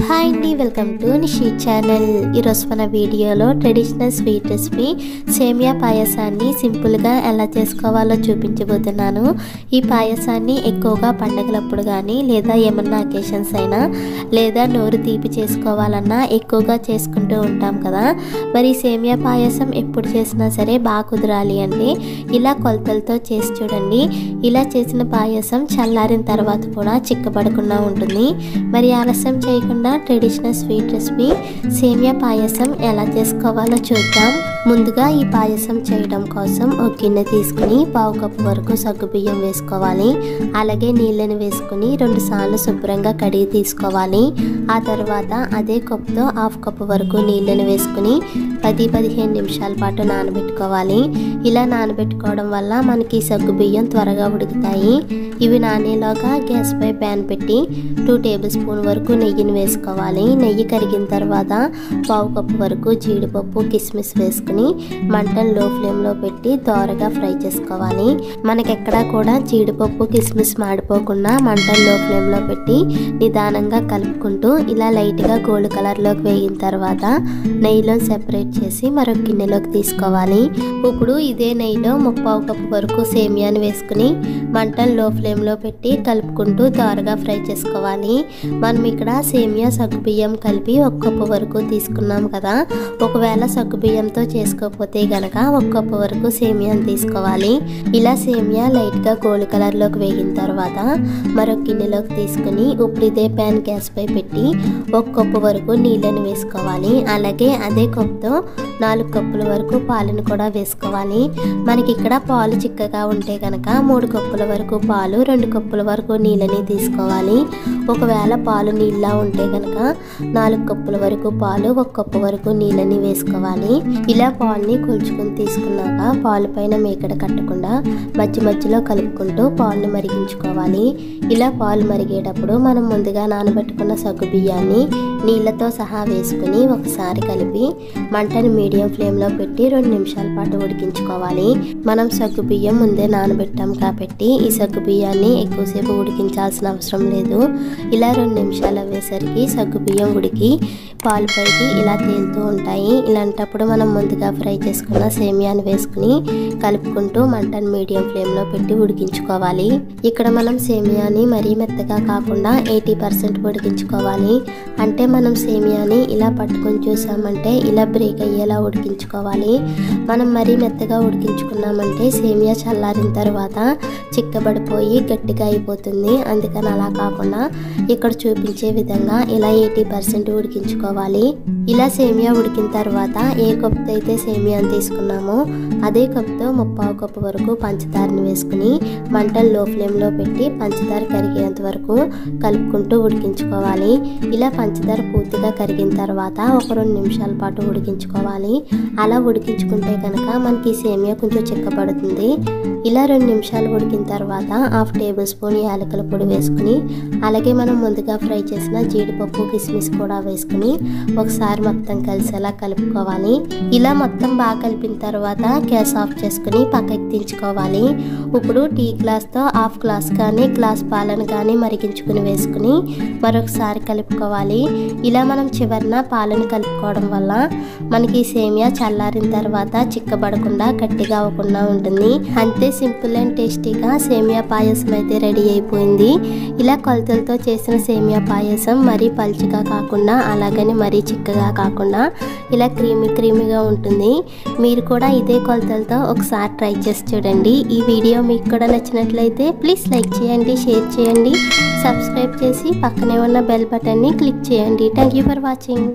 Hi అండి, welcome to Nishi channel. ఈరోజు మన వీడియోలో ట్రెడిషనల్ స్వీట్ రెసిపీ సేమియా పాయసాన్ని సింపుల్గా ఎలా చేసుకోవాలో చూపించబోతున్నాను. ఈ పాయసాన్ని ఎక్కువగా పండగలప్పుడు కానీ లేదా ఏమన్నా అకేషన్స్ అయినా లేదా నోరు తీపి చేసుకోవాలన్నా ఎక్కువగా చేసుకుంటూ ఉంటాం కదా. మరి సేమియా పాయసం ఎప్పుడు చేసినా సరే బాగా కుదరాలి అంటే ఇలా కొలతలతో చేసి చూడండి. ఇలా చేసిన పాయసం చల్లారిన తర్వాత కూడా చిక్కబడకుండా ఉంటుంది. మరి ఆలస్యం చేయకుండా ట్రెడిషనల్ స్వీట్ రెసిపీ సేమియా పాయసం ఎలా చేసుకోవాలో చూద్దాం. ముందుగా ఈ పాయసం చేయడం కోసం ఒక గిన్నె తీసుకుని పావు కప్పు వరకు సగ్గుబియ్యం వేసుకోవాలి. అలాగే నీళ్ళని వేసుకుని 2 సార్లు శుభ్రంగా కడిగి తీసుకోవాలి. ఆ తర్వాత అదే కప్పుతో హాఫ్ కప్పు వరకు నీళ్ళని వేసుకుని 10-15 నిమిషాల పాటు నానబెట్టుకోవాలి. ఇలా నానబెట్టుకోవడం వల్ల మనకి సగ్గుబియ్యం త్వరగా ఉడుకుతాయి. ఇవి నానేలోగా గ్యాస్ పై ప్యాన్ పెట్టి 2 టేబుల్ స్పూన్ వరకు నెయ్యిని వేసుకోవాలి. నెయ్యి కరిగిన తర్వాత పావు కప్పు వరకు జీడిపప్పు కిస్మిస్ వేసుకుని మంటను లో ఫ్లేమ్లో పెట్టి దోరగా ఫ్రై చేసుకోవాలి. మనకెక్కడా కూడా జీడిపప్పు కిస్మిస్ మాడిపోకుండా మంటను లో ఫ్లేమ్లో పెట్టి నిదానంగా కలుపుకుంటూ ఇలా లైట్గా గోల్డ్ కలర్లోకి వేగిన తర్వాత నెయ్యిలో సెపరేట్ చేసి మరొక గిన్నెలోకి తీసుకోవాలి. ఇప్పుడు ఇదే నెయ్యిలో 3/4 కప్పు వరకు సేమియాని వేసుకుని మంటను లో ఫ్లేమ్లో పెట్టి కలుపుకుంటూ దోరగా ఫ్రై చేసుకోవాలి. మనం ఇక్కడ సేమియా సగ్గుబియ్యం కలిపి 1 కప్పు వరకు తీసుకున్నాం కదా. ఒకవేళ సగ్గుబియ్యంతో చేసుకోకపోతే గనక 1 కప్పు వరకు సేమియాని తీసుకోవాలి. ఇలా సేమియా లైట్గా గోల్డ్ కలర్లోకి వేగిన తర్వాత మరొక గిన్నెలోకి తీసుకుని ఇప్పుడు ఇదే ప్యాన్ గ్యాస్ పై పెట్టి 1 కప్పు వరకు నీళ్ళని వేసుకోవాలి. అలాగే అదే కప్పుతో 4 కప్పుల వరకు పాలను కూడా వేసుకోవాలి. మనకి ఇక్కడ పాలు చిక్కగా ఉంటే కనుక 3 కప్పుల వరకు పాలు 2 కప్పుల వరకు నీళ్ళని తీసుకోవాలి. ఒకవేళ పాలు నీళ్ళ ఉంటే కనుక 4 కప్పుల వరకు పాలు 1 కప్పు వరకు నీళ్ళని వేసుకోవాలి. ఇలా పాలని కొలుచుకుని తీసుకున్నాక పాలు పైన మేకడ కట్టకుండా మధ్య మధ్యలో కలుపుకుంటూ పాలను మరిగించుకోవాలి. ఇలా పాలు మరిగేటప్పుడు మనం ముందుగా నానబెట్టుకున్న సగ్గు బియ్యాన్ని నీళ్ళతో సహా వేసుకుని ఒకసారి కలిపి మంటని మీడియం ఫ్లేమ్లో పెట్టి 2 నిమిషాల పాటు ఉడికించుకోవాలి. మనం సగ్గు బియ్యం ముందే నానబెట్టాం కాబట్టి ఈ సగ్గు బియ్యాన్ని ఎక్కువసేపు ఉడికించాల్సిన అవసరం లేదు. ఇలా 2 నిమిషాలు అయ్యేసరికి సగ్గు బియ్యం ఉడికి పాలు పైకి ఇలా తేలుతూ ఉంటాయి. ఇలాంటప్పుడు మనం ముందుగా ఫ్రై చేసుకున్న సేమియాని వేసుకుని కలుపుకుంటూ మంటను మీడియం ఫ్లేమ్లో పెట్టి ఉడికించుకోవాలి. ఇక్కడ మనం సేమియాని మరీ మెత్తగా కాకుండా 80% ఉడికించుకోవాలి. అంటే మనం సేమియాని ఇలా పట్టుకొని చూసామంటే ఇలా బ్రేక్ అయ్యేలా ఉడికించుకోవాలి. మనం మరీ మెత్తగా ఉడికించుకున్నామంటే సేమియా చల్లారిన తర్వాత చిక్కబడిపోయి గట్టిగా అయిపోతుంది. అందుకని అలా కాకుండా ఇక్కడ చూపించే విధంగా ఇలా 80% ఉడికించుకోవాలి. ఇలా సేమియా ఉడికిన తర్వాత ఏ కప్పుతో అయితే సేమియాని తీసుకున్నామో అదే కప్పుతో 3/4 కప్పు వరకు పంచదారని వేసుకుని మంటను లో ఫ్లేమ్లో పెట్టి పంచదార కరిగేంత వరకు కలుపుకుంటూ ఉడికించుకోవాలి. ఇలా పంచదార పూర్తిగా కరిగిన తర్వాత ఒక 2 నిమిషాల పాటు ఉడికించుకోవాలి. అలా ఉడికించుకుంటే కనుక మనకి సేమియా కొంచెం చిక్కబడుతుంది. ఇలా 2 నిమిషాలు ఉడికిన తర్వాత 1/2 టేబుల్ స్పూన్ యాలకుల పొడి వేసుకుని అలాగే మనం ముందుగా ఫ్రై చేసిన జీడిపప్పు కిస్మిస్ కూడా వేసుకుని ఒకసారి మొత్తం కలిసేలా కలుపుకోవాలి. ఇలా మొత్తం బాగా కలిపిన తర్వాత గ్యాస్ ఆఫ్ చేసుకుని పక్కకి దించుకోవాలి. ఇప్పుడు టీ గ్లాస్తో 1/2 గ్లాస్ కానీ గ్లాస్ పాలను కానీ మరిగించుకుని వేసుకుని మరొకసారి కలుపుకోవాలి. ఇలా మనం చివరిన పాలను కలుపుకోవడం వల్ల మనకి సేమియా చల్లారిన తర్వాత చిక్కబడకుండా గట్టిగా అవ్వకుండా ఉంటుంది. అంతే, సింపుల్ అండ్ టేస్టీగా సేమియా పాయసం అయితే రెడీ అయిపోయింది. ఇలా కొలతలతో చేసిన సేమియా పాయసం మరీ పల్చగా కాకుండా అలాగని మరీ చిక్కగా కాకుండా ఇలా క్రీమీగా ఉంటుంది. మీరు కూడా ఇదే కొలతలతో ఒకసారి ట్రై చేసి చూడండి. ఈ వీడియో మీకు కూడా నచ్చినట్లయితే ప్లీజ్ లైక్ చేయండి, షేర్ చేయండి, సబ్స్క్రైబ్ చేసి పక్కనే ఉన్న బెల్ బటన్ని క్లిక్ చేయండి. Thank you for watching.